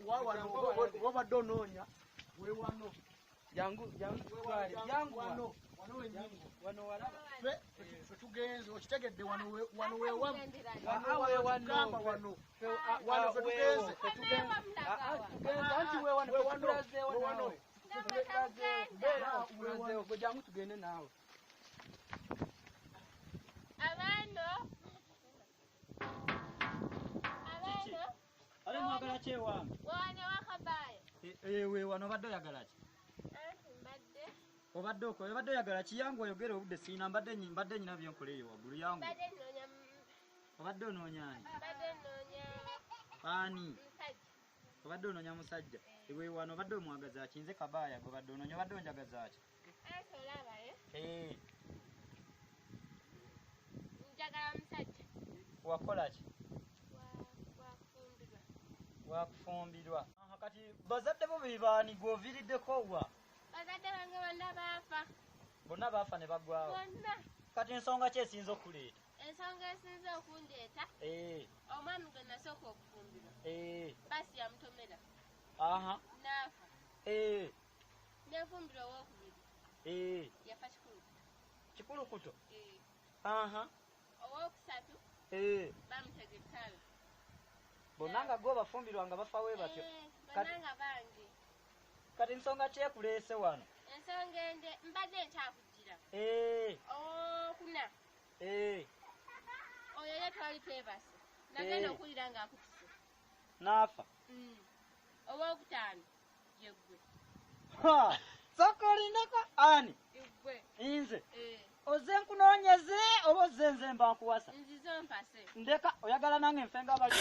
Woba dononya. We wano. Yangu wano. Wano wenyingo. Wano wala. Tugenze okitegedde wano we wano. Wano tugenze. Anti we wano. Jangu tugende naawe. Ale mwagala chewa. Wane wakabaya. We wano badde oyagala ki? Obadde oyagala ki yangu oyogere obudde sina mbadde nyina byenkola eyo waggulu yangu. Obadde onoonya ani? Ani? Obadde onoonya musajja. Ewe wano obadde omwagaza ki? Nze kabaya gwe badde onoonya obadde onjagaza ki? Njagala musajja. Wakola ki? Wakufumbirwa. Kati bazadde bo bibaani gwoviiriddeko wa? Bazadde bange bonna baafa. Bonna baafa ne bagwawo. Bonna. Kati ensonga ki esinza okuleeta? Ensonga esinza okundeeta. Omwami gwe nasooka okufumbirwa. Basi yamutomera. Naafa. Nefumbirwa owookubiri. Yafa Kyikulukuto. Owookusatu. Bamutega ettala. Bonna nga gwe bafumbirwa nga bafa we batyo. Bonna nga bangi. Kati nsonga ki ekuleese wano? Ensonga ende mbadde nkyakugira. Owookuna. Oyo ye twali twebase. Nagenda okuwulira ng'akutise. Naafa. Owookutaano ye ggwe. Sooka olinako ani? Ggwe. Nze. Oze nkunoonyeze oba ozze nze mba nkuwasa? Nzize ompase. Ndeka oyagala nange nfenga abali.